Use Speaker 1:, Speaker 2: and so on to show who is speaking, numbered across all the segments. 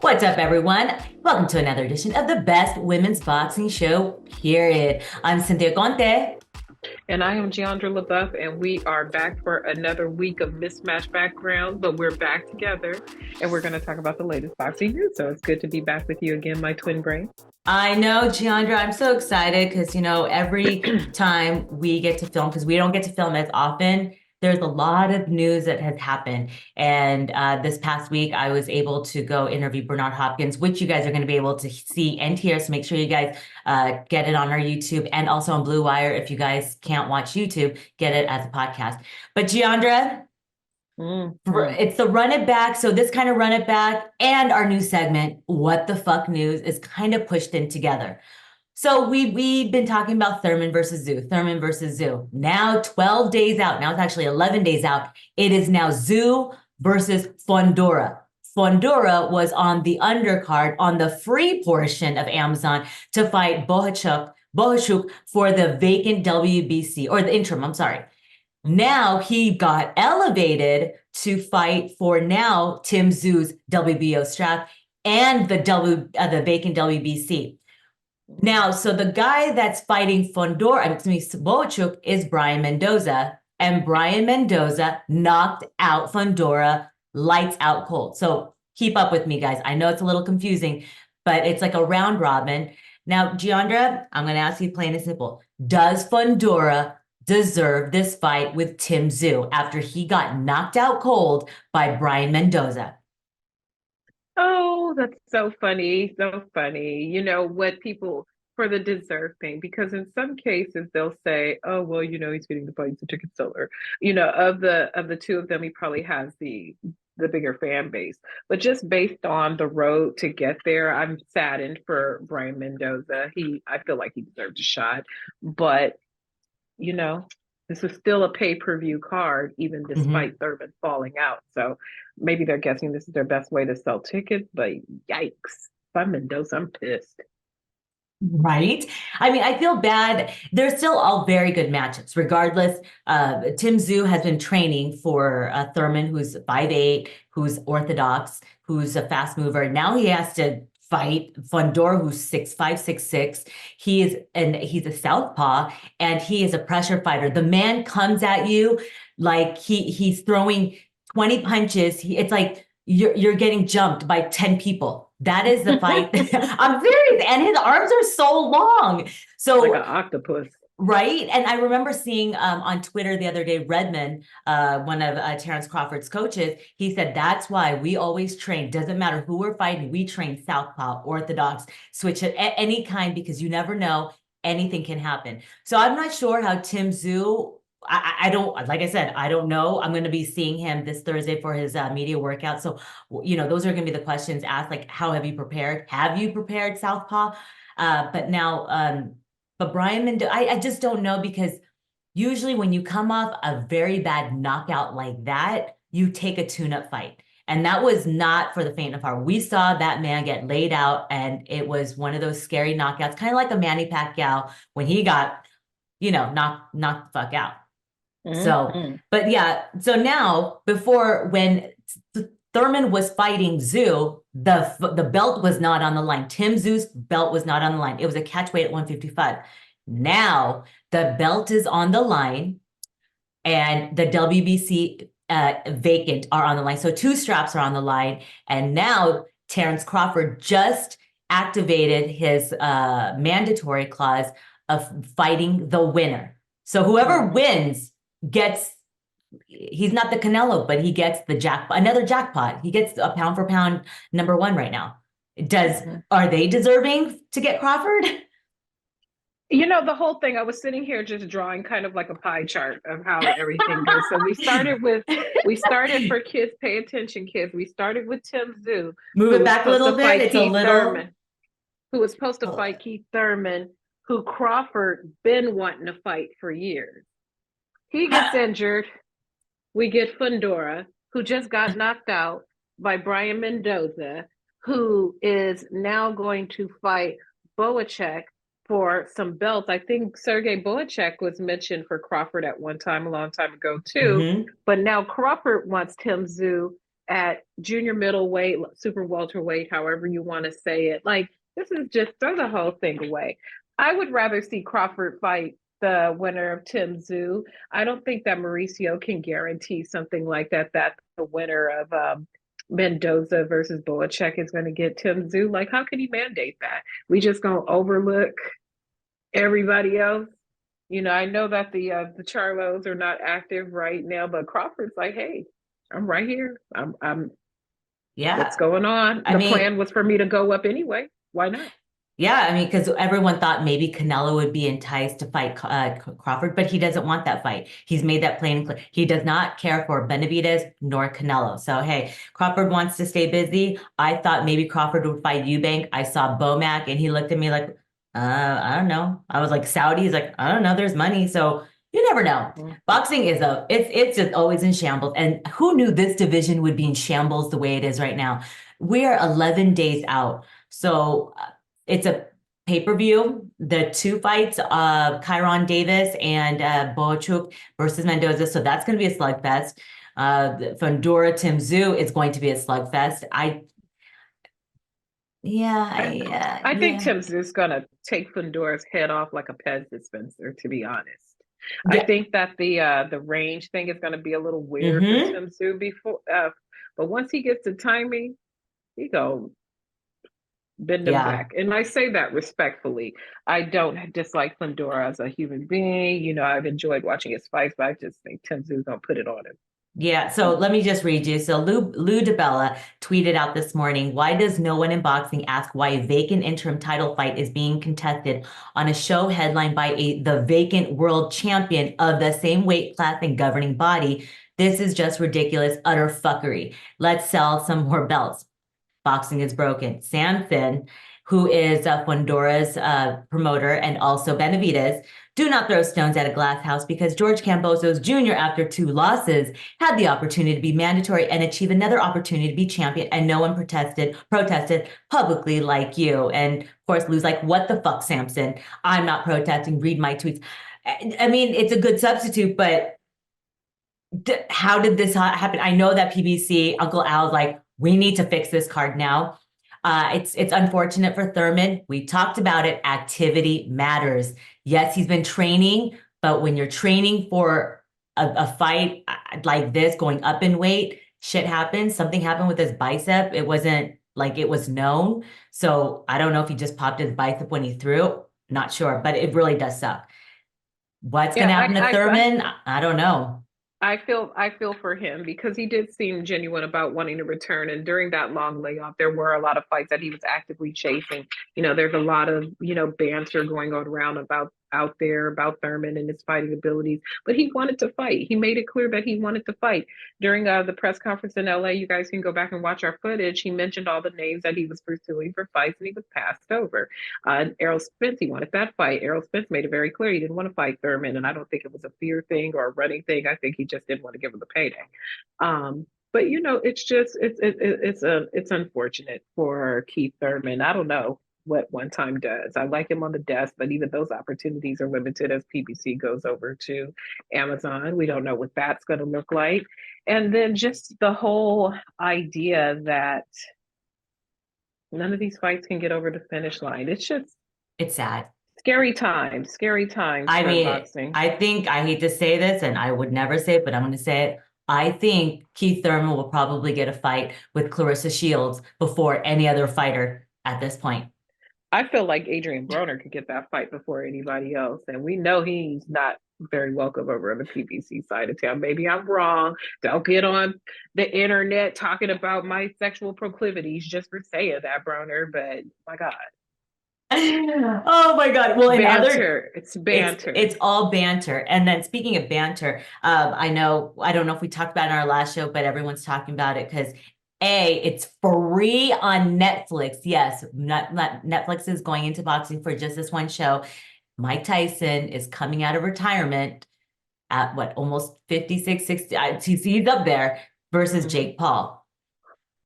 Speaker 1: What's up, everyone? Welcome to another edition of the best women's boxing show, period. I'm Cynthia Conte.
Speaker 2: And I am Jeandra LeBeauf, and we are back for another week of mismatched backgrounds, but we're back together, and we're going to talk about the latest boxing news. So it's good to be back with you again, my twin brain.
Speaker 1: I know, Jeandra, I'm so excited because, every time we get to film, because we don't get to film as often, there's a lot of news that has happened. And this past week, I was able to go interview Bernard Hopkins, which you guys are going to be able to see and hear. So make sure you guys get it on our YouTube and also on Blue Wire. If you guys can't watch YouTube, get it as a podcast. But Jeandra, it's the Run It Back. So this kind of Run It Back and our new segment, What the Fuck News, is kind of pushed in together. So we've been talking about Thurman versus Tszyu. Now 12 days out. Now it's actually 11 days out. It is now Tszyu versus Fundora. Fundora was on the undercard on the free portion of Amazon to fight Bohachuk for the vacant WBC, or the interim, I'm sorry. Now he got elevated to fight for now Tim Tszyu's WBO strap and the vacant WBC. Now, so the guy that's fighting Bohachuk is Brian Mendoza, and Brian Mendoza knocked out Fundora lights out cold. So keep up with me, guys. I know it's a little confusing, but it's like a round robin. Now, Jeandra, I'm going to ask you plain and simple. Does Fundora deserve this fight with Tim Tszyu after he got knocked out cold by Brian Mendoza?
Speaker 2: Oh, that's so funny. So funny. You know what people for the deserve thing, because in some cases they'll say, oh, well, he's getting the fights a ticket seller. Of the two of them, he probably has the bigger fan base. But just based on the road to get there, I'm saddened for Brian Mendoza. I feel like he deserved a shot. But this is still a pay-per-view card, even despite Thurman falling out. So maybe they're guessing this is their best way to sell tickets, but yikes. If I'm Mendoza, I'm pissed.
Speaker 1: Right? I mean, I feel bad. They're still all very good matchups. Regardless, Tim Tszyu has been training for Thurman, who's 5'8", who's orthodox, who's a fast mover. Now he has to fight Fundora, who's 6'5", 6'6". He's a southpaw, and he is a pressure fighter. The man comes at you like he's throwing 20 punches. It's like you're getting jumped by 10 people. That is the fight. I'm serious. And his arms are so long. So
Speaker 2: like an octopus.
Speaker 1: Right. And I remember seeing on Twitter the other day, Redmond, one of Terrence Crawford's coaches, he said, that's why we always train. Doesn't matter who we're fighting. We train southpaw, orthodox, switch at any kind, because you never know, anything can happen. So I'm not sure how Tim Tszyu, I don't, like I said, I don't know. I'm going to be seeing him this Thursday for his media workout. So, those are going to be the questions asked, like, how have you prepared? Have you prepared southpaw? But Brian Mendoza, I just don't know, because usually when you come off a very bad knockout like that, you take a tune-up fight. And that was not for the faint of heart. We saw that man get laid out, and it was one of those scary knockouts, kind of like a Manny Pacquiao when he got, knocked the fuck out. So, but yeah, so now when Thurman was fighting Tszyu, the belt was not on the line. Tim Tszyu's belt was not on the line. It was a catch weight at 155. Now the belt is on the line, and the WBC vacant are on the line. So two straps are on the line, and now Terrence Crawford just activated his mandatory clause of fighting the winner. So whoever wins he's not the Canelo, but he gets the another jackpot. He gets a pound for pound number one right now. Are they deserving to get Crawford?
Speaker 2: The whole thing, I was sitting here just drawing kind of like a pie chart of how everything goes. So we started for kids, pay attention, kids. We started with Tim Tszyu.
Speaker 1: Move it back a little bit. It's a little.
Speaker 2: Thurman, who was supposed to fight Keith Thurman, who Crawford been wanting to fight for years. He gets injured. We get Fundora, who just got knocked out by Brian Mendoza, who is now going to fight Bohachuk for some belts. I think Sergey Bohachuk was mentioned for Crawford at one time, a long time ago too. But now Crawford wants Tim Tszyu at junior middleweight, super welterweight, however you want to say it. Like, this is just throw the whole thing away. I would rather see Crawford fight the winner of Tim Tszyu. I don't think that Mauricio can guarantee something like that, that the winner of Mendoza versus Boacek is going to get Tim Tszyu. Like, how can he mandate that? We just going to overlook everybody else? You know, I know that the Charlos are not active right now, but Crawford's like, hey, I'm right here. I'm
Speaker 1: Yeah.
Speaker 2: What's going on? The plan was for me to go up anyway. Why not?
Speaker 1: Yeah, I mean, because everyone thought maybe Canelo would be enticed to fight Crawford, but he doesn't want that fight. He's made that plain and clear. He does not care for Benavidez nor Canelo. So, hey, Crawford wants to stay busy. I thought maybe Crawford would fight Eubank. I saw Bomac, and he looked at me like, I don't know. I was like, Saudi? He's like, I don't know. There's money. So you never know. Boxing is it's just always in shambles. And who knew this division would be in shambles the way it is right now? We are 11 days out. So it's a pay-per-view. The two fights, Kyron Davis and Boachuk versus Mendoza. So that's going to be a slugfest. Fundora Tim Tszyu is going to be a slugfest. I think
Speaker 2: Tim Tszyu is going to take Fundora's head off like a Pez dispenser, to be honest. I think that the range thing is going to be a little weird for Tim Tszyu before, but once he gets the timing, he go bend him back. And I say that respectfully. I don't dislike Fundora as a human being. You know, I've enjoyed watching his fights, but I just think Tim Tszyu is going to put it on him.
Speaker 1: Yeah, so let me just read you. So Lou DeBella tweeted out this morning, why does no one in boxing ask why a vacant interim title fight is being contested on a show headlined by the vacant world champion of the same weight class and governing body? This is just ridiculous, utter fuckery. Let's sell some more belts. Boxing is broken. Sam Finn, who is Fundora's promoter and also Benavidez, do not throw stones at a glass house because George Kambosos Jr., after 2 losses, had the opportunity to be mandatory and achieve another opportunity to be champion, and no one protested publicly like you. And of course, Lou's like, what the fuck, Samson? I'm not protesting. Read my tweets. I mean, it's a good substitute, but how did this happen? I know that PBC, Uncle Al's like, we need to fix this card now. It's unfortunate for Thurman. We talked about it. Activity matters. Yes, he's been training, but when you're training for a fight like this, going up in weight, shit happens. Something happened with his bicep. It wasn't like it was known. So I don't know if he just popped his bicep when he threw. Not sure, but it really does suck. What's going to happen to Thurman? I don't know.
Speaker 2: I feel for him because he did seem genuine about wanting to return. And during that long layoff, there were a lot of fights that he was actively chasing. You know, there's a lot of, banter going on around out there about Thurman and his fighting abilities, but he wanted to fight. He made it clear that he wanted to fight. During the press conference in LA, you guys can go back and watch our footage. He mentioned all the names that he was pursuing for fights, and he was passed over. Errol Spence, he wanted that fight. Errol Spence made it very clear he didn't want to fight Thurman, and I don't think it was a fear thing or a running thing. I think he just didn't want to give him the payday. But it's just it's unfortunate for Keith Thurman. I don't know what one time does. I like him on the desk, but even those opportunities are limited as PBC goes over to Amazon. We don't know what that's going to look like. And then just the whole idea that none of these fights can get over the finish line. It's
Speaker 1: sad.
Speaker 2: Scary times
Speaker 1: I mean,
Speaker 2: boxing.
Speaker 1: I think, I hate to say this, and I would never say it, but I'm going to say it. I think Keith Thurman will probably get a fight with Clarissa Shields before any other fighter at this point.
Speaker 2: I feel like Adrian Broner could get that fight before anybody else. And we know he's not very welcome over on the PBC side of town. Maybe I'm wrong. Don't get on the internet talking about my sexual proclivities just for saying that, Broner. But my God.
Speaker 1: Oh my God. Well,
Speaker 2: it's banter.
Speaker 1: It's all banter. And then speaking of banter, I don't know if we talked about it in our last show, but everyone's talking about it because it's free on Netflix. Yes, Netflix is going into boxing for just this one show. Mike Tyson is coming out of retirement at almost 56, 60. He's up there versus Jake Paul.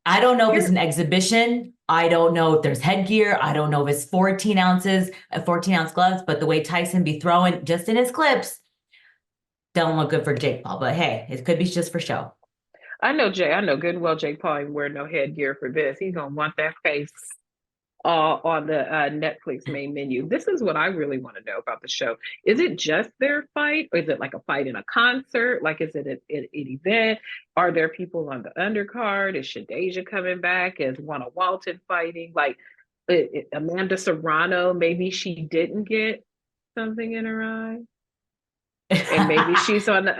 Speaker 1: I don't know if it's an exhibition. I don't know if there's headgear. I don't know if it's 14 ounce gloves, but the way Tyson be throwing just in his clips don't look good for Jake Paul. But hey, it could be just for show.
Speaker 2: I know good and well Jake Paul ain't wear no headgear for this. He's gonna want that face on the Netflix main menu. This is what I really want to know about the show. Is it just their fight, or is it like a fight in a concert? Like, is it an event? Are there people on the undercard? Is Shadeja coming back? Is Juana Walton fighting? Like, Amanda Serrano, maybe she didn't get something in her eye. And maybe she's on the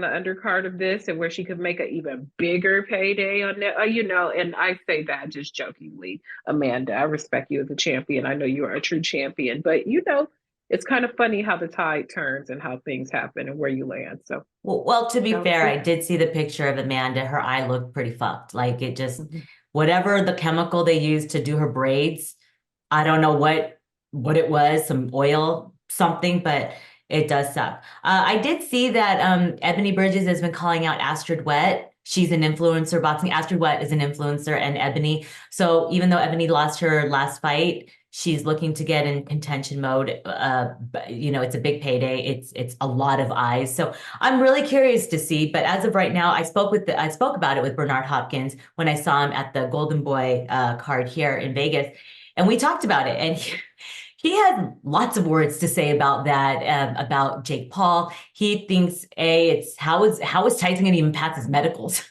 Speaker 2: undercard of this, and where she could make an even bigger payday on that. And I say that just jokingly, Amanda. I respect you as a champion. I know you are a true champion, but it's kind of funny how the tide turns and how things happen and where you land. So,
Speaker 1: well, to be fair, I did see the picture of Amanda. Her eye looked pretty fucked. Like it just, whatever the chemical they used to do her braids, I don't know what it was, some oil, something, but it does suck. I did see that Ebony Bridges has been calling out Astrid Wet. She's an influencer boxing. Astrid Wet is an influencer, and Ebony. So even though Ebony lost her last fight, she's looking to get in contention mode. It's a big payday. It's a lot of eyes. So I'm really curious to see. But as of right now, I spoke about it with Bernard Hopkins when I saw him at the Golden Boy card here in Vegas, and we talked about it. And he had lots of words to say about that, about Jake Paul. He thinks, it's how is Tyson going to even pass his medicals?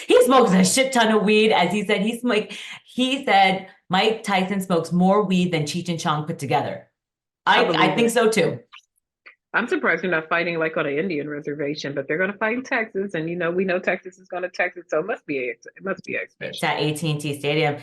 Speaker 1: He smokes a shit ton of weed, as he said. He said Mike Tyson smokes more weed than Cheech and Chong put together. I think so too.
Speaker 2: I'm surprised they're not fighting like on an Indian reservation, but they're going to fight in Texas, and we know Texas is going to Texas, so it must be exhibition.
Speaker 1: It's at AT&T Stadium.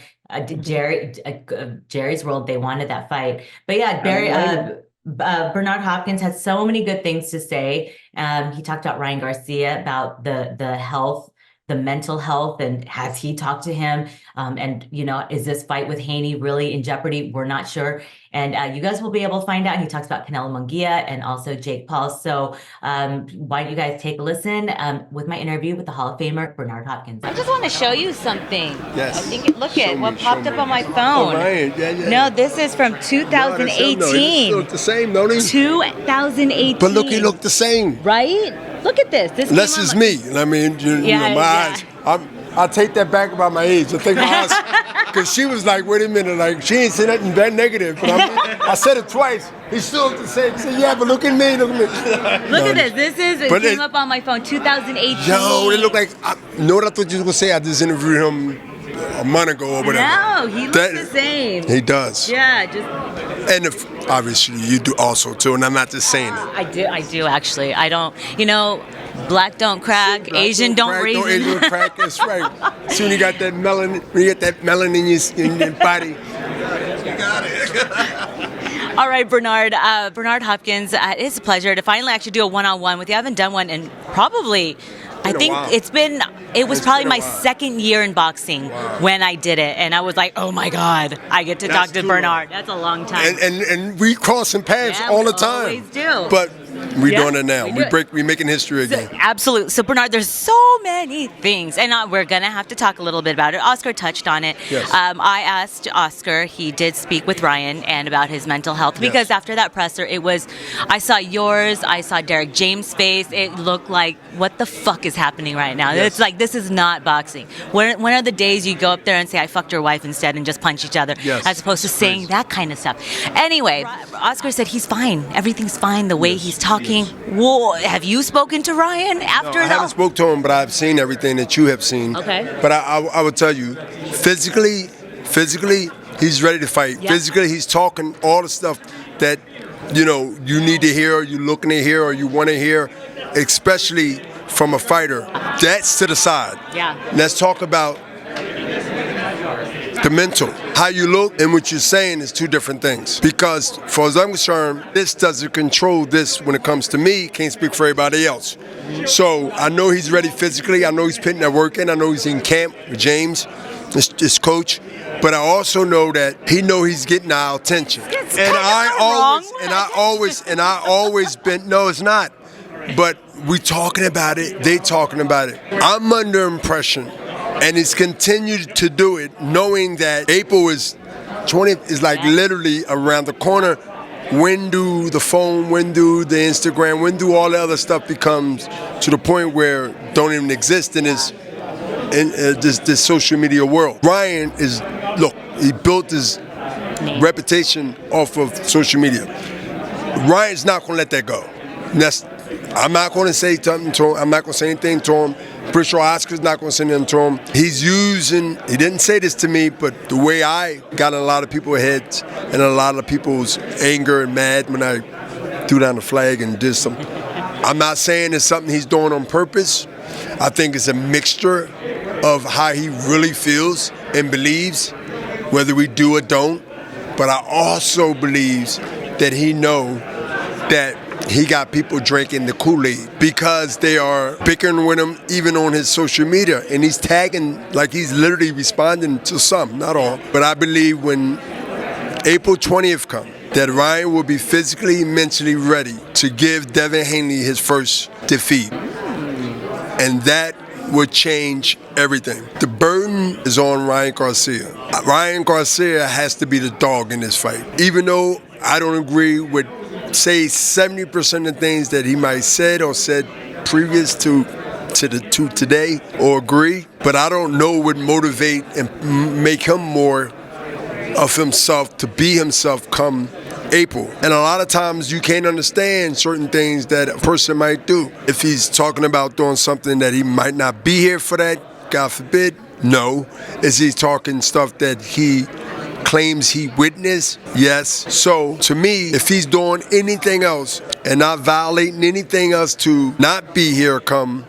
Speaker 1: Jerry's World. They wanted that fight, but yeah, Bernard Hopkins has so many good things to say. He talked about Ryan Garcia, about the health, the mental health, and has he talked to him? And is this fight with Haney really in jeopardy? We're not sure. And you guys will be able to find out. He talks about Canelo Munguia and also Jake Paul. So why don't you guys take a listen with my interview with the Hall of Famer, Bernard Hopkins. I just want to show you something.
Speaker 3: Yes.
Speaker 1: I think, look at what popped up on my phone.
Speaker 3: Oh, right. Yeah.
Speaker 1: No, this is from 2018.
Speaker 3: No, he look the same, don't he?
Speaker 1: 2018.
Speaker 3: But look, he looked the same.
Speaker 1: Right? Look at this.
Speaker 3: This is me. I mean, my eyes. I take that back about my age. I think my eyes, because she was like, wait a minute, like she ain't said nothing bad negative. But I said it twice. He still looked the same. He said, yeah, but look at me. Look at this. It came up on my phone, 2018.
Speaker 2: Yo,
Speaker 3: it looked like, what I thought you were going to say? I just interviewed him a month ago or whatever.
Speaker 1: No, he looks the same.
Speaker 3: He does.
Speaker 1: Yeah,
Speaker 3: and obviously you do also too, and I'm not just saying it.
Speaker 1: I do actually. I don't, black don't crack, Asian don't raisin.
Speaker 3: No Asian don't crack, that's right. Soon you got that melanin, when you get that melanin in your body. You got it.
Speaker 1: All right, Bernard Hopkins, it's a pleasure to finally actually do a one-on-one with you. I haven't done one in probably, I think it was probably my second year in boxing when I did it. And I was like, oh my God, I get to talk to Bernard. That's a long time.
Speaker 3: And we crossing paths all the time.
Speaker 1: We always do.
Speaker 3: But we're doing it now. We're making history again.
Speaker 1: Absolutely. So Bernard, there's so many things, and we're gonna have to talk a little bit about it. Oscar touched on it.
Speaker 3: Yes.
Speaker 1: I asked Oscar. He did speak with Ryan and about his mental health, because after that presser, I saw yours, I saw Derek James' face. It looked like, what the fuck is happening right now? It's like, this is not boxing. When are the days you go up there and say, I fucked your wife instead, and just punch each other, as opposed to saying that kind of stuff? Anyway, Oscar said he's fine. Everything's fine the way he's talking. Whoa, have you spoken to Ryan after that?
Speaker 3: I haven't spoke to him, but I've seen everything that you have seen.
Speaker 1: Okay.
Speaker 3: But I would tell you, physically, he's ready to fight.
Speaker 1: Yep.
Speaker 3: Physically, he's talking all the stuff that, you need to hear, or you're looking to hear, or you want to hear, especially from a fighter. That's to the side.
Speaker 1: Yeah.
Speaker 3: Let's talk about the mental. How you look and what you're saying is two different things. Because, for as I'm concerned, this doesn't control this when it comes to me. Can't speak for everybody else. So I know he's ready physically. I know he's putting that work in. I know he's in camp with James, his coach. But I also know that he's getting our attention. And I always been. No, it's not. But we talking about it. They talking about it. I'm under impression. And he's continued to do it, knowing that April is literally around the corner, when do the phone, when do the Instagram, when do all the other stuff becomes to the point where don't even exist in this social media world? Ryan he built his reputation off of social media. Ryan's not going to let that go. I'm not going to say something to him. I'm not going to say anything to him. Pretty sure Oscar's not going to say anything to him. He didn't say this to me, but the way I got in a lot of people's heads and a lot of people's anger and mad when I threw down the flag and did something. I'm not saying it's something he's doing on purpose. I think it's a mixture of how he really feels and believes, whether we do or don't. But I also believe that he know that he got people drinking the Kool-Aid because they are bickering with him even on his social media. And he's tagging, like he's literally responding to some, not all. But I believe when April 20th comes, that Ryan will be physically, mentally ready to give Devin Haney his first defeat. And that would change everything. The burden is on Ryan Garcia. Ryan Garcia has to be the dog in this fight. Even though I don't agree with, say, 70% of things that he might said or said previous to today or agree, but I don't know what motivate and make him more of himself to be himself come April. And a lot of times you can't understand certain things that a person might do. If he's talking about doing something that he might not be here for that, God forbid, no. Is he talking stuff that he claims he witnessed? Yes. So to me, if he's doing anything else and not violating anything else to not be here come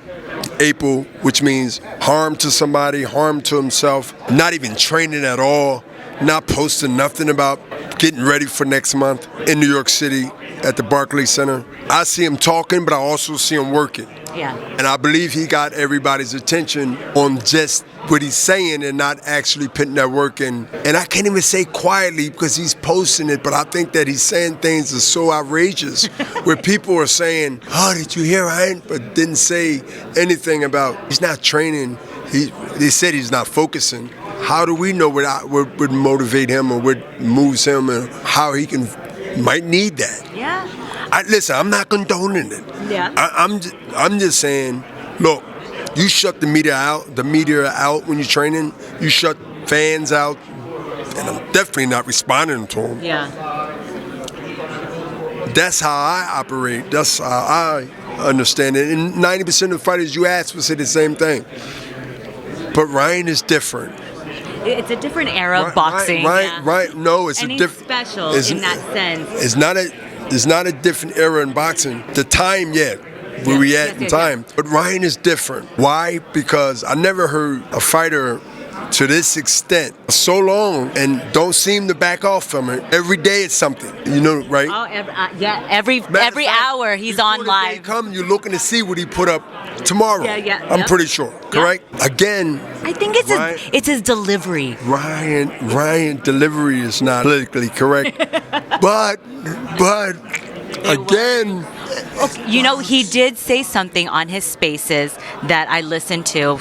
Speaker 3: April, which means harm to somebody, harm to himself, not even training at all, not posting nothing about getting ready for next month in New York City at the Barclays Center. I see him talking, but I also see him working.
Speaker 1: Yeah.
Speaker 3: And I believe he got everybody's attention on just what he's saying and not actually putting that work in. And I can't even say quietly because he's posting it, but I think that he's saying things that are so outrageous where people are saying, oh, did you hear Ryan? But didn't say anything about he's not training. They said he's not focusing. How do we know what would motivate him or what moves him and how he might need that?
Speaker 1: Yeah.
Speaker 3: Listen, I'm not condoning it.
Speaker 1: Yeah.
Speaker 3: I'm just saying, look, you shut the media out when you're training. You shut fans out, and I'm definitely not responding to them.
Speaker 1: Yeah.
Speaker 3: That's how I operate. That's how I understand it. And 90% of the fighters you ask will say the same thing. But Ryan is different.
Speaker 1: It's a different era of boxing.
Speaker 3: Right. No, it's
Speaker 1: and
Speaker 3: a different.
Speaker 1: Special in that sense.
Speaker 3: It's not a different era in boxing. The time yet. Where we at in time. Yeah. But Ryan is different. Why? Because I never heard a fighter to this extent so long and don't seem to back off from it. Every day it's something, right?
Speaker 1: Oh, every hour he's on live.
Speaker 3: Come, you're looking to see what he put up tomorrow.
Speaker 1: Yeah.
Speaker 3: I'm pretty sure. Correct? Yeah. Again,
Speaker 1: I think it's his delivery.
Speaker 3: Ryan delivery is not politically correct, but again.
Speaker 1: He did say something on his spaces that I listened to.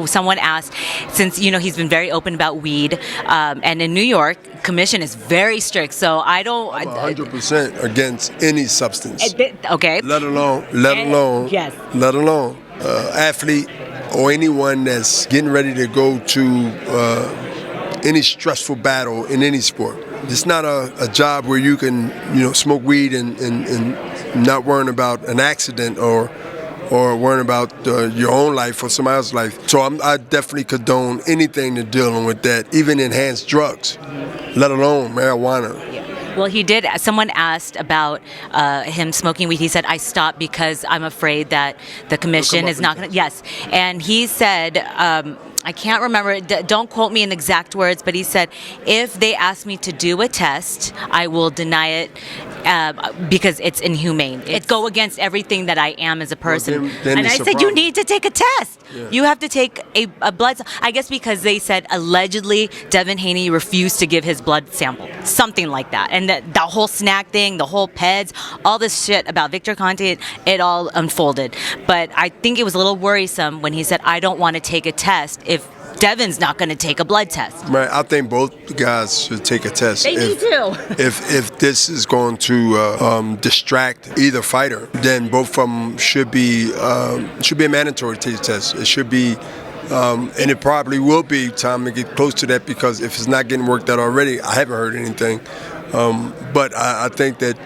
Speaker 1: Someone asked, since, he's been very open about weed, and in New York, commission is very strict, so I don't...
Speaker 3: I'm 100% against any substance.
Speaker 1: Okay.
Speaker 3: Let alone athlete or anyone that's getting ready to go to any stressful battle in any sport. It's not a job where you can, smoke weed and not worrying about an accident or worrying about your own life or somebody else's life. So I definitely condone anything to dealing with that, even enhanced drugs, let alone marijuana.
Speaker 1: Well, he did. Someone asked about him smoking weed. He said, I stopped because I'm afraid that the commission is not going to... Yes. And he said... I can't remember, don't quote me in exact words, but he said, if they ask me to do a test, I will deny it because it's inhumane. It go against everything that I am as a person.
Speaker 3: Well, then
Speaker 1: and I said, you need to take a test. Yeah. You have to take a blood, I guess because they said allegedly Devin Haney refused to give his blood sample, something like that. And the whole snack thing, the whole PEDS, all this shit about Victor Conte, it all unfolded. But I think it was a little worrisome when he said, I don't want to take a test if Devin's not going to take a blood test.
Speaker 3: Right, I think both guys should take a test.
Speaker 1: They need to.
Speaker 3: If this is going to distract either fighter, then both of them should be a mandatory test. It should be, and it probably will be time to get close to that, because if it's not getting worked out already, I haven't heard anything. But I think that,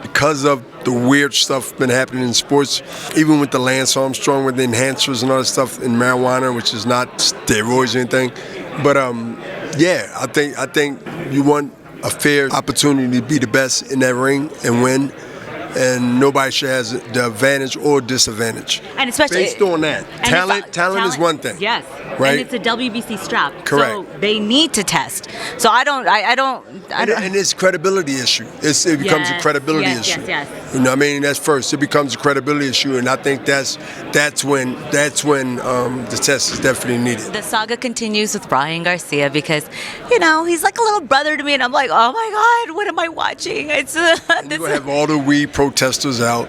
Speaker 3: because of the weird stuff been happening in sports, even with the Lance Armstrong with the enhancers and all that stuff in marijuana, which is not steroids or anything. But I think you want a fair opportunity to be the best in that ring and win, and nobody should have the advantage or disadvantage.
Speaker 1: And especially
Speaker 3: based on that, talent is one thing.
Speaker 1: Yes,
Speaker 3: right.
Speaker 1: And it's a WBC strap.
Speaker 3: Correct.
Speaker 1: So they need to test. So I don't.
Speaker 3: And it's a credibility issue. It becomes a credibility issue.
Speaker 1: Yes.
Speaker 3: You know what I mean? That's first. It becomes a credibility issue, and I think that's when the test is definitely needed.
Speaker 1: The saga continues with Ryan Garcia because, he's like a little brother to me, and I'm like, oh my God, what am I watching? It's
Speaker 3: You're gonna have all the weed protesters out.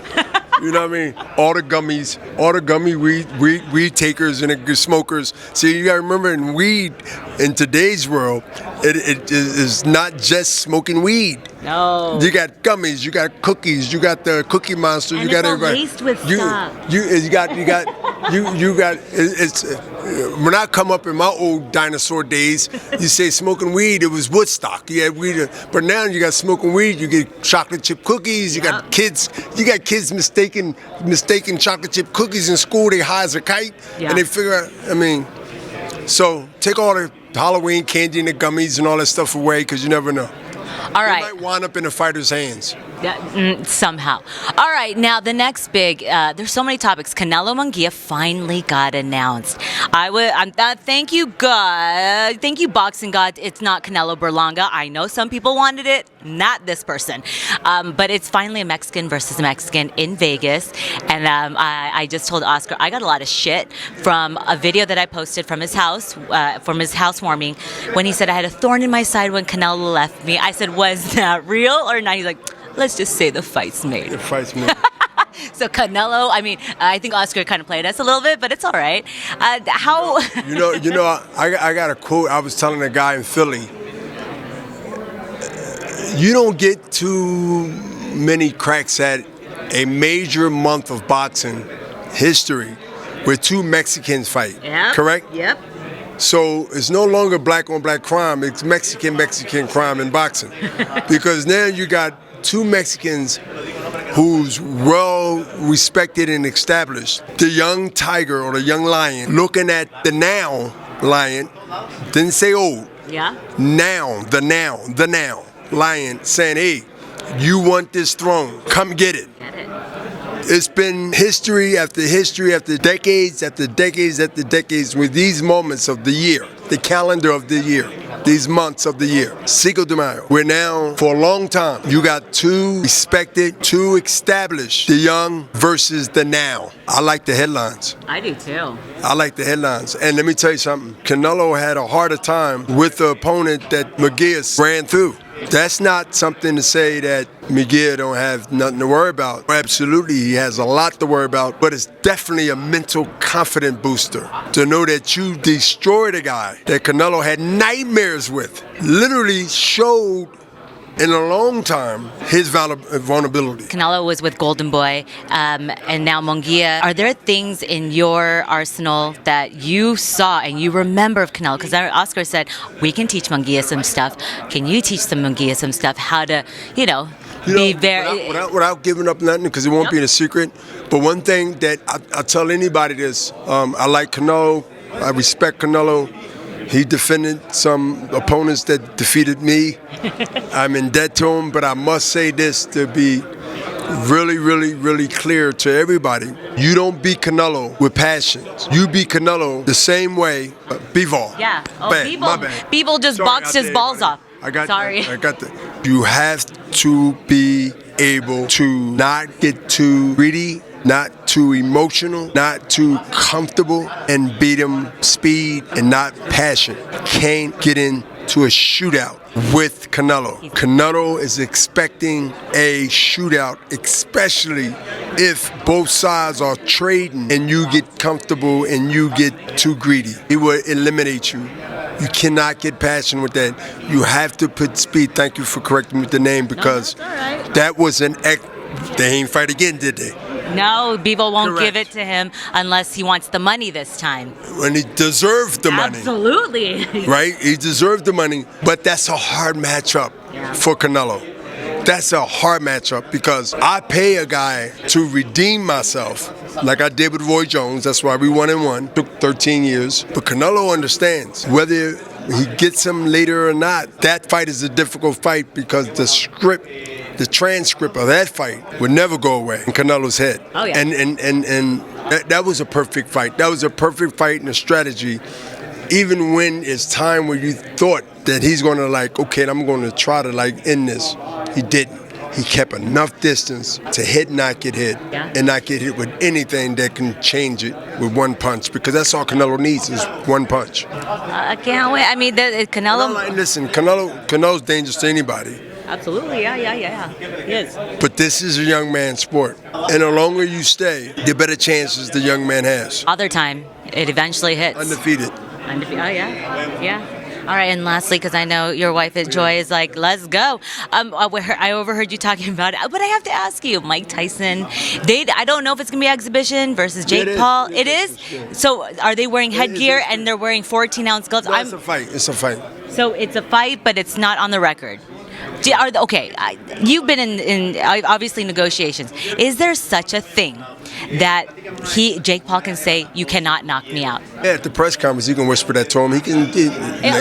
Speaker 3: You know what I mean? All the gummy weed takers and the smokers. See, you gotta remember, in weed, in today's world, it is not just smoking weed.
Speaker 1: No.
Speaker 3: You got gummies, you got cookies, you got the Cookie Monster,
Speaker 1: And
Speaker 3: you got
Speaker 1: it's all
Speaker 3: everybody.
Speaker 1: laced with
Speaker 3: you
Speaker 1: stuff.
Speaker 3: got. It's when I come up in my old dinosaur days, you say smoking weed, it was Woodstock. You had weed, but now you got smoking weed. You get chocolate chip cookies. You got kids mistaking chocolate chip cookies in school. They high as a kite, and they figure out. I mean, so take all the Halloween candy and the gummies and all that stuff away, because you never know.
Speaker 1: All right.
Speaker 3: It might wind up in the fighter's hands.
Speaker 1: Somehow. All right, now the next big, there's so many topics. Canelo Munguia finally got announced. Thank you, God. Thank you, boxing God. It's not Canelo Berlanga. I know some people wanted it, not this person. But it's finally a Mexican versus Mexican in Vegas. And I just told Oscar, I got a lot of shit from a video that I posted from his housewarming, when he said I had a thorn in my side when Canelo left me. I said, was that real or not? He's like, let's just say the fight's made.
Speaker 3: The fight's made.
Speaker 1: So Canelo, I think Oscar kind of played us a little bit, but it's all right. How?
Speaker 3: I got a quote. I was telling a guy in Philly. You don't get too many cracks at a major month of boxing history where two Mexicans fight.
Speaker 1: Yep.
Speaker 3: Correct?
Speaker 1: Yep.
Speaker 3: So it's no longer black on black crime. It's Mexican crime in boxing, because now you got two Mexicans who's well respected and established. The young tiger or the young lion looking at the now lion, didn't say old.
Speaker 1: Yeah.
Speaker 3: The now lion saying, hey, you want this throne, come get it.
Speaker 1: Get it.
Speaker 3: It's been history after history after decades after decades after decades with these moments of the year, the calendar of the year, these months of the year. Cinco de Mayo. We're now, for a long time, you got two respected, two established, the young versus the now. I like the headlines.
Speaker 1: I do too.
Speaker 3: I like the headlines. And let me tell you something. Canelo had a harder time with the opponent that Munguia ran through. That's not something to say that Munguia don't have nothing to worry about. Absolutely, he has a lot to worry about, but it's definitely a mental confidence booster to know that you destroyed a guy that Canelo had nightmares with. Literally showed in a long time his vulnerability.
Speaker 1: Canelo was with Golden Boy, and now Munguia. Are there things in your arsenal that you saw and you remember of Canelo? Because Oscar said, we can teach Munguia some stuff. Can you teach Munguia some stuff? How to, be very...
Speaker 3: Without giving up nothing, because it won't be a secret. But one thing that I tell anybody this, I like Canelo, I respect Canelo. He defended some opponents that defeated me. I'm in debt to him, but I must say this to be really, really, really clear to everybody. You don't beat Canelo with passion. You beat Canelo the same way BWBSP.
Speaker 1: Yeah. Oh,
Speaker 3: my bad.
Speaker 1: BWBSP just boxed his balls off.
Speaker 3: I got
Speaker 1: that.
Speaker 3: You have to be able to not get too greedy, not too emotional, not too comfortable, and beat him speed and not passion. Can't get into a shootout with Canelo. Canelo is expecting a shootout, especially if both sides are trading and you get comfortable and you get too greedy. He will eliminate you. You cannot get passionate with that. You have to put speed. Thank you for correcting me with the name, because that was they ain't fight again, did they?
Speaker 1: No, Bivol won't
Speaker 3: Correct.
Speaker 1: give it to him unless he wants the money this time.
Speaker 3: When he deserved the money.
Speaker 1: Absolutely.
Speaker 3: Right? He deserved the money, but that's a hard matchup for Canelo. That's a hard matchup because I pay a guy to redeem myself, like I did with Roy Jones. That's why we 1-1. Took 13 years. But Canelo understands whether he gets him later or not. That fight is a difficult fight because the transcript of that fight would never go away in Canelo's head.
Speaker 1: Oh yeah.
Speaker 3: And that was a perfect fight. That was a perfect fight and a strategy. Even when it's time where you thought that he's going to okay, I'm going to try to end this. He didn't. He kept enough distance to hit, not get hit, and not get hit with anything that can change it with one punch, because that's all Canelo needs is one punch.
Speaker 1: I can't wait. I mean, Canelo.
Speaker 3: Listen, Canelo's dangerous to anybody.
Speaker 1: Absolutely, yeah. He is.
Speaker 3: But this is a young man's sport, and the longer you stay, the better chances the young man has.
Speaker 1: Other time, it eventually hits.
Speaker 3: Undefeated.
Speaker 1: Oh yeah. All right, and lastly, because I know your wife Joy is like, let's go. I overheard you talking about it, but I have to ask you, Mike Tyson. I don't know if it's gonna be exhibition versus Jake Paul. It is. So are they wearing headgear and they're wearing 14-ounce gloves?
Speaker 3: No, it's a fight. It's a fight.
Speaker 1: So it's a fight, but it's not on the record. You've been in obviously negotiations. Is there such a thing that Jake Paul can say, you cannot knock me out?
Speaker 3: Yeah, at the press conference, you can whisper that to him. He can,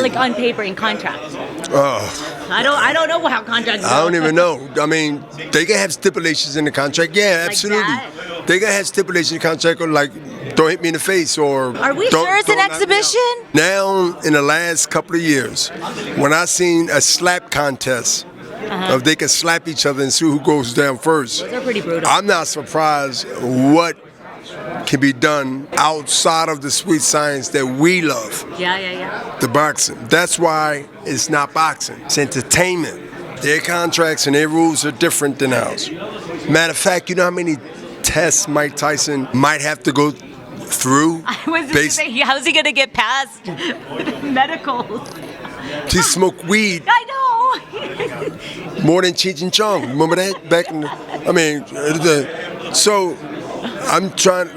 Speaker 1: like on paper, in contract. I don't know how contracts go.
Speaker 3: I don't even know. I mean, they can have stipulations in the contract. Yeah, absolutely.
Speaker 1: That?
Speaker 3: They can have stipulations in the contract, or don't hit me in the face, or
Speaker 1: are we sure it's an exhibition?
Speaker 3: Now, in the last couple of years, when I seen a slap contest, if they can slap each other and see who goes down first.
Speaker 1: Those are pretty brutal.
Speaker 3: I'm not surprised what can be done outside of the sweet science that we love.
Speaker 1: Yeah.
Speaker 3: The boxing. That's why it's not boxing. It's entertainment. Their contracts and their rules are different than ours. Matter of fact, you know how many tests Mike Tyson might have to go through?
Speaker 1: I was just going to say, how's he going to get past medicals?
Speaker 3: He smoked weed.
Speaker 1: I know.
Speaker 3: More than Cheech and Chong. Remember that? Back in so I'm trying,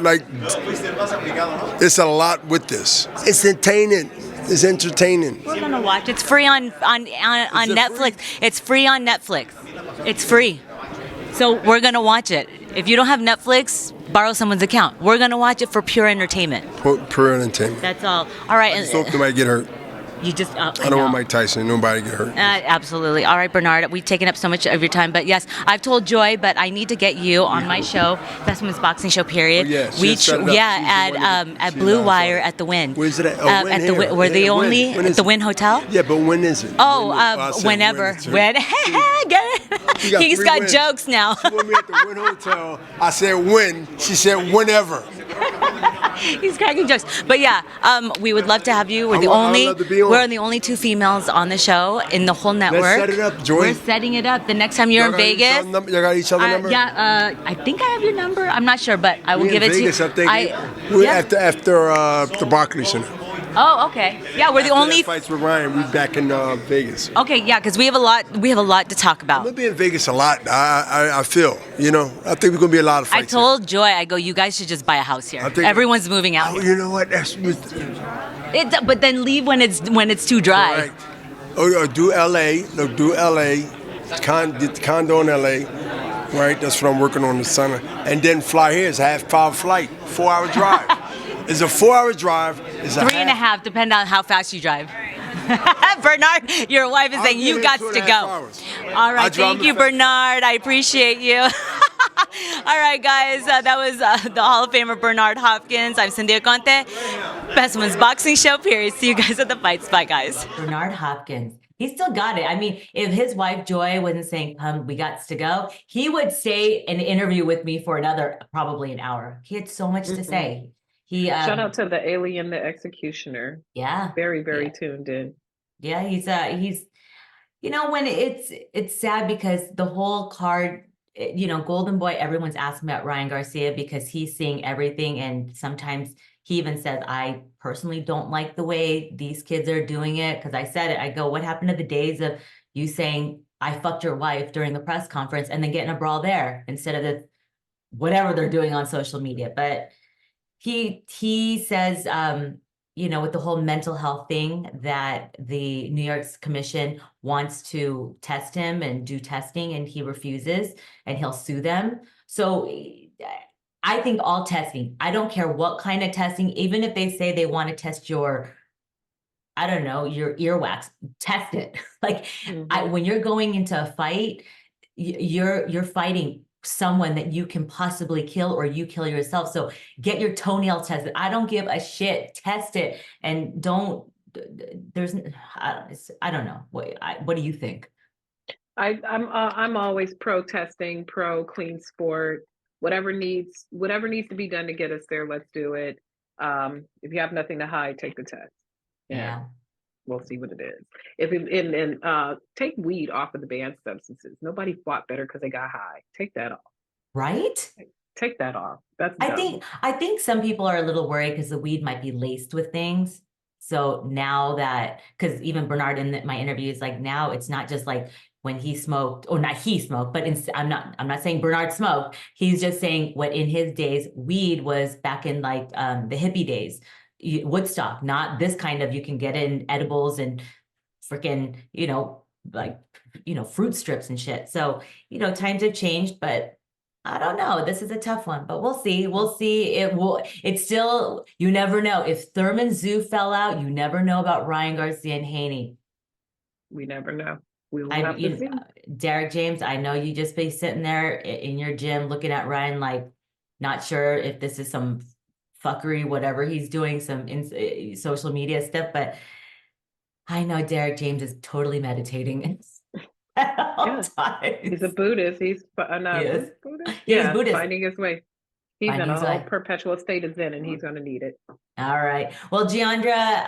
Speaker 3: it's a lot with this. It's entertaining. It's entertaining.
Speaker 1: We're going to watch. It's free on Netflix. It's free on Netflix. It's free. So we're going to watch it. If you don't have Netflix, borrow someone's account. We're going to watch it for pure entertainment.
Speaker 3: Pure entertainment.
Speaker 1: That's all. All right.
Speaker 3: I just hope nobody get hurt.
Speaker 1: You just,
Speaker 3: I don't want Mike Tyson. Nobody get hurt.
Speaker 1: Absolutely. All right, Bernard. We've taken up so much of your time, but yes, I've told Joy, but I need to get you on my show, Best Women's Boxing Show. Period.
Speaker 3: Oh, yeah.
Speaker 1: At Blue Wire at the Win.
Speaker 3: Where's it at?
Speaker 1: At the Win. We're the only at the Win Hotel.
Speaker 3: Yeah, but when is it?
Speaker 1: Whenever. When? He's got
Speaker 3: win.
Speaker 1: jokes now.
Speaker 3: She put me at the Win Hotel. I said when. She said whenever.
Speaker 1: He's cracking jokes, but yeah, we would love to have you. We're the only two females on the show in the whole network.
Speaker 3: Let's set it up, Joy.
Speaker 1: We're setting it up. The next time you're in Vegas,
Speaker 3: y'all got each other number?
Speaker 1: Yeah, I think I have your number. I'm not sure, but I will give it
Speaker 3: Vegas,
Speaker 1: to you.
Speaker 3: We're after the Barclays Center.
Speaker 1: Oh, okay. Yeah, we're the only
Speaker 3: fights with Ryan. We're back in Vegas.
Speaker 1: Okay, yeah, because we have a lot to talk about.
Speaker 3: I'm gonna be in Vegas a lot. I feel. I think we're gonna be a lot of fights.
Speaker 1: I told Joy, you guys should just buy a house here. Everyone's moving out.
Speaker 3: Oh, you know what?
Speaker 1: But then leave when it's too dry.
Speaker 3: Correct. Oh, do LA. Look, do LA. Condo in LA. Right. That's what I'm working on this summer. And then fly here. It's a half-hour flight, 4-hour drive. It's a 4-hour drive. It's
Speaker 1: 3.5, depending on how fast you drive. Bernard, your wife is saying you got to go. All right, thank you, Bernard. I appreciate you. All right, guys, that was the Hall of Famer Bernard Hopkins. I'm Cynthia Conte, Best Women's Boxing Show, period. See you guys at the fights. Bye, guys. Bernard Hopkins. He still got it. I mean, if his wife Joy wasn't saying, we got to go, he would stay and interview with me for another, probably an hour. He had so much to say.
Speaker 2: Shout out to the alien, the executioner.
Speaker 1: Yeah.
Speaker 2: Very, very tuned in.
Speaker 1: Yeah, he's when it's sad because the whole card Golden Boy, everyone's asking about Ryan Garcia because he's seeing everything. And sometimes he even says, I personally don't like the way these kids are doing it. Because I said it, I go, what happened to the days of you saying, I fucked your wife during the press conference and then getting a brawl there instead of the whatever they're doing on social media. But he says, with the whole mental health thing, that the New York's commission wants to test him and do testing, and he refuses, and he'll sue them. So I think all testing, I don't care what kind of testing, even if they say they want to test your, I don't know, your earwax, test it. Like when you're going into a fight, you're fighting someone that you can possibly kill, or you kill yourself. So get your toenail tested. I don't give a shit. Test it, and don't. I don't know. What do you think?
Speaker 2: I'm always pro testing, pro clean sport. Whatever needs to be done to get us there, let's do it. If you have nothing to hide, take the test.
Speaker 1: Yeah.
Speaker 2: We'll see what it is. Take weed off of the banned substances. Nobody fought better because they got high. Take that off.
Speaker 1: Right?
Speaker 2: Take that off. That's dumb.
Speaker 1: I think some people are a little worried because the weed might be laced with things. So now that, because even Bernard in my interview is like, now it's not just like when he smoked, or not he smoked, but I'm not saying Bernard smoked. He's just saying what in his days, weed was back in like the hippie days. Woodstock, not this kind of, you can get in edibles and freaking, fruit strips and shit. So, times have changed, but I don't know. This is a tough one, but we'll see. It's still, you never know. If Thurman Zoo fell out, you never know about Ryan Garcia and Haney.
Speaker 2: We never know. We will have to see.
Speaker 1: Derek James, I know you just be sitting there in your gym looking at Ryan like, not sure if this is some fuckery, whatever he's doing, some social media stuff, but I know Derek James is totally meditating at all times.
Speaker 2: He's a Buddhist. He's Buddhist.
Speaker 1: He's Buddhist,
Speaker 2: finding his way. He's in a whole perpetual state of Zen, and he's going to need it. All
Speaker 1: right. Well, Jeandra,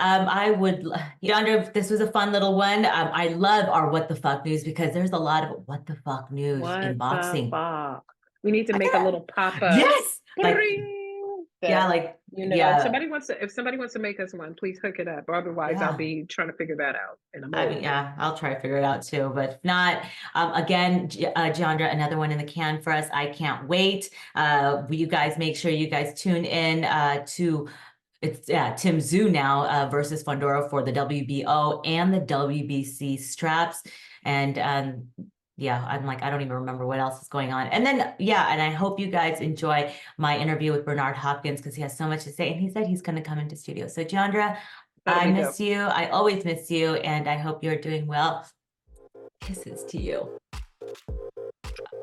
Speaker 1: Jeandra, this was a fun little one. I love our what the fuck news, because there's a lot of what the fuck news in boxing.
Speaker 2: We need to make a little pop up.
Speaker 1: Yes.
Speaker 2: If somebody wants to make us one, please hook it up. Otherwise, I'll be trying to figure that out.
Speaker 1: I'll try to figure it out too. But if not, again, Jeandra, another one in the can for us. I can't wait. You guys make sure you guys tune in to Tim Tszyu now versus Fundora for the WBO and the WBC straps. And I'm like, I don't even remember what else is going on. And then, and I hope you guys enjoy my interview with Bernard Hopkins, because he has so much to say. And he said he's going to come into studio. So, Jeandra, I miss you. I always miss you. And I hope you're doing well. Kisses to you.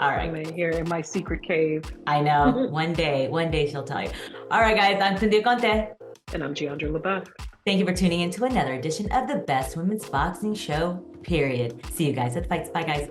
Speaker 1: All right.
Speaker 2: I'm here in my secret cave.
Speaker 1: I know. One day she'll tell you. All right, guys. I'm Cynthia Conte.
Speaker 2: And I'm Jeandra LeBeauf.
Speaker 1: Thank you for tuning in to another edition of the Best Women's Boxing Show, period. See you guys at the fights. Bye, guys.